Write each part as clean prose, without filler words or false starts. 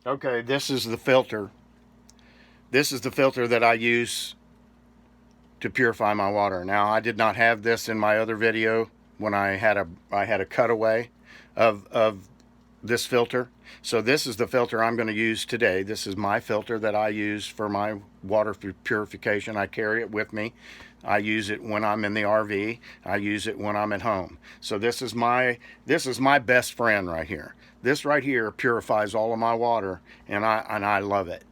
Okay, this is the filter. This is the filter that I use to purify my water. Now, I did not have this in my other video when I had a cutaway of this filter. So this is the filter I'm going to use today. This is my filter that I use for my water purification. I carry it with me. I use it when I'm in the RV. I use it when I'm at home. So this is my best friend right here. This right here purifies all of my water, and I love it.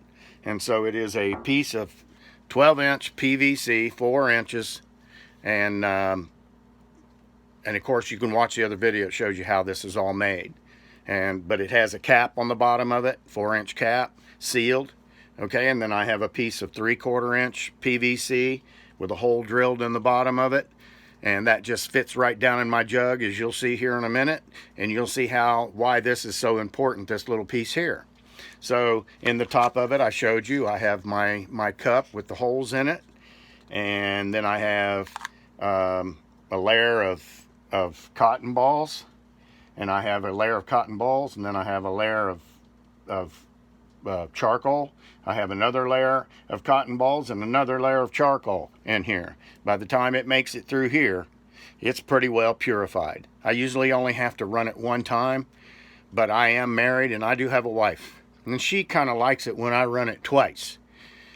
And so it is a piece of 12-inch PVC, 4 inches, and of course you can watch the other video. It shows you how this is all made. But it has a cap on the bottom of it, 4-inch cap, sealed. Okay, and then I have a piece of 3/4 inch PVC with a hole drilled in the bottom of it, and that just fits right down in my jug, as you'll see here in a minute, and you'll see why this is so important, this little piece here. So in the top of it, I showed you, I have my cup with the holes in it, and then I have a layer of cotton balls, and I have a layer of cotton balls, and then I have a layer of charcoal. I have another layer of cotton balls and another layer of charcoal in here. By the time it makes it through here, it's pretty well purified. I usually only have to run it one time, but I am married and I do have a wife, and she kind of likes it when I run it twice.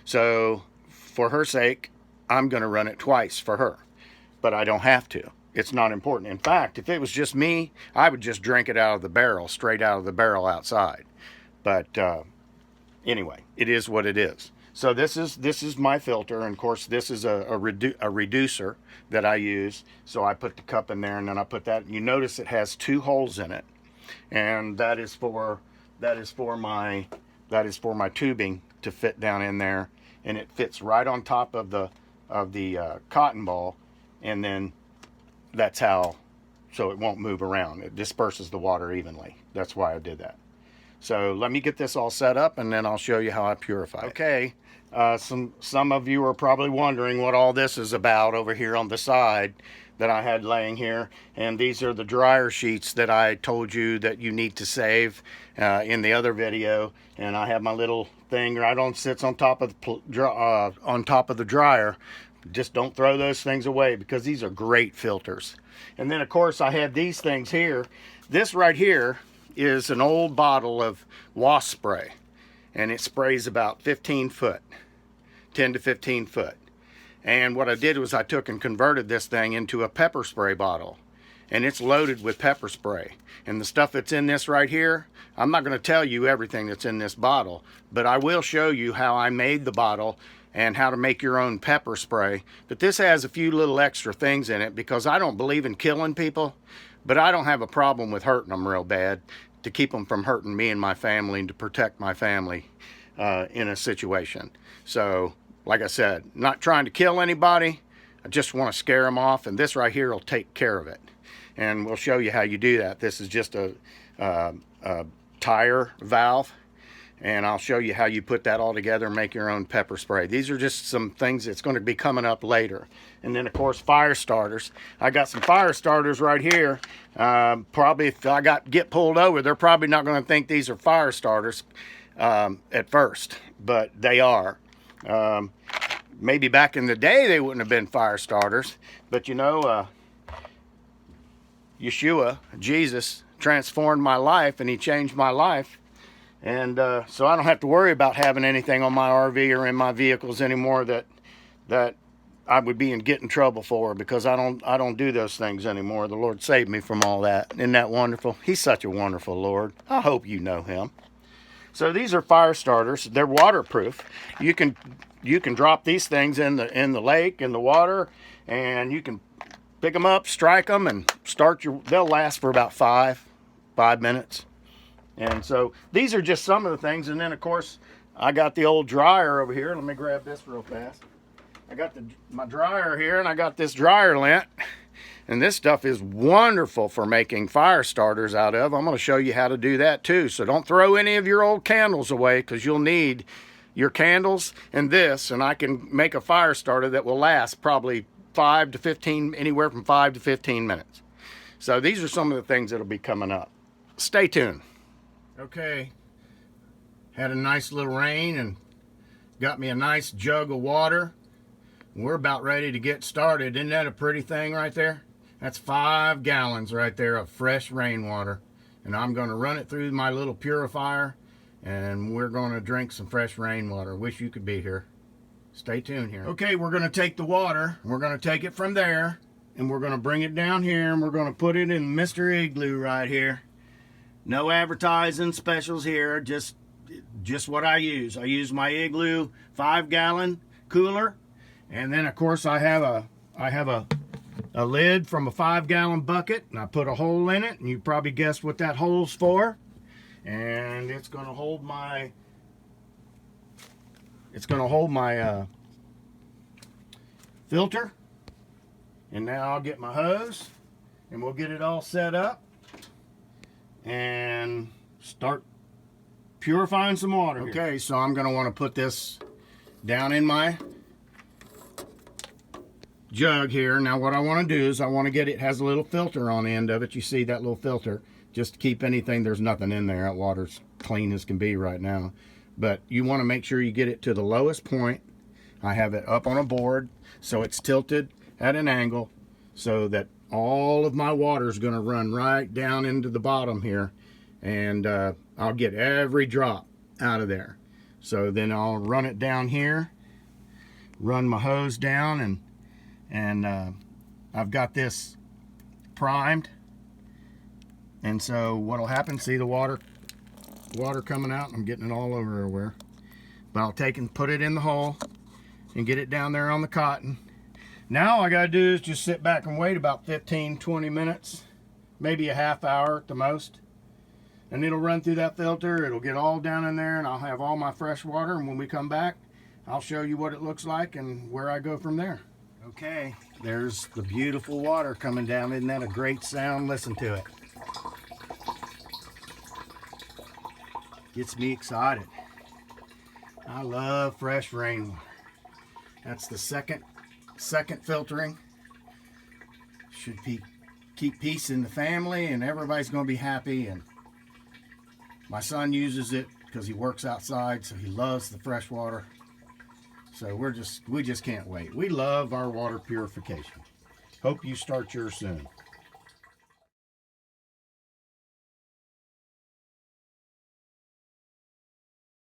So for her sake, I'm going to run it twice for her, but I don't have to. It's not important. In fact, if it was just me, I would just drink it out of the barrel, straight out of the barrel outside. But anyway, it is what it is. So this is my filter, and of course this is a reducer that I use. So I put the cup in there, and then I put that. You notice it has 2 holes in it, and that is for my tubing to fit down in there, and it fits right on top of the cotton ball, and then that's how, so it won't move around. It disperses the water evenly. That's why I did that. So let me get this all set up, and then I'll show you how I purify it. Okay, some of you are probably wondering what all this is about over here on the side that I had laying here, and these are the dryer sheets that I told you that you need to save in the other video. And I have my little thing right on, sits on top of the dryer. Just don't throw those things away, because these are great filters. And then of course I have these things here. This right here is an old bottle of wasp spray, and it sprays about 15 foot, 10 to 15 foot. And what I did was I took and converted this thing into a pepper spray bottle, and it's loaded with pepper spray. And the stuff that's in this right here, I'm not going to tell you everything that's in this bottle, but I will show you how I made the bottle and how to make your own pepper spray. But this has a few little extra things in it, because I don't believe in killing people, but I don't have a problem with hurting them real bad, to keep them from hurting me and my family, and to protect my family in a situation. So like I said, not trying to kill anybody, I just want to scare them off, and this right here will take care of it. And we'll show you how you do that. This is just a tire valve, and I'll show you how you put that all together and make your own pepper spray. These are just some things that's going to be coming up later. And then of course fire starters. I got some fire starters right here. Probably if I get pulled over, they're probably not going to think these are fire starters at first, but they are. Maybe back in the day they wouldn't have been fire starters, but you know, Yeshua, Jesus, transformed my life, and he changed my life. And so I don't have to worry about having anything on my RV or in my vehicles anymore that I would be in getting trouble for, because I don't do those things anymore. The Lord saved me from all that. Isn't that wonderful? He's such a wonderful Lord. I hope you know him. So these are fire starters. They're waterproof. You can drop these things in the lake, in the water, and you can pick them up, strike them, and they'll last for about five minutes. And so these are just some of the things. And then of course I got the old dryer over here. Let me grab this real fast. I got my dryer here, and I got this dryer lint, and this stuff is wonderful for making fire starters out of. I'm going to show you how to do that too. So don't throw any of your old candles away, because you'll need your candles and this, and I can make a fire starter that will last probably anywhere from 5 to 15 minutes. So these are some of the things that'll be coming up. Stay tuned. Okay, Had a nice little rain and got me a nice jug of water. We're about ready to get started. Isn't that a pretty thing right there? That's 5 gallons right there of fresh rainwater. And I'm going to run it through my little purifier, and we're going to drink some fresh rainwater. Wish you could be here. Stay tuned here. Okay, we're going to take the water. We're going to take it from there, and we're going to bring it down here, and we're going to put it in Mr. Igloo right here. No advertising specials here, just what I use. I use my Igloo 5-gallon cooler, and then of course I have a lid from a 5-gallon bucket, and I put a hole in it, and you probably guessed what that hole's for. And it's going to hold my filter. And now I'll get my hose, and we'll get it all set up and start purifying some water. Okay, so I'm going to want to put this down in my jug here. Now what I want to do is I want to get it has a little filter on the end of it. You see that little filter, just to keep anything, there's nothing in there. That water's clean as can be right now, but you want to make sure you get it to the lowest point. I have it up on a board so it's tilted at an angle so that all of my water is going to run right down into the bottom here, and I'll get every drop out of there. So then I'll run it down here, run my hose down, and I've got this primed, and so what'll happen, see the water coming out, I'm getting it all over everywhere, but I'll take and put it in the hole and get it down there on the cotton. Now all I gotta do is just sit back and wait about 15-20 minutes, maybe a half hour at the most, and it'll run through that filter. It'll get all down in there, and I'll have all my fresh water, and when we come back I'll show you what it looks like and where I go from there. Okay, there's the beautiful water coming down. Isn't that a great sound? Listen to it. Gets me excited. I love fresh rainwater. That's the second filtering. Should keep peace in the family, and everybody's going to be happy. And my son uses it because he works outside, so he loves the fresh water. So we just can't wait. We love our water purification. Hope you start yours soon.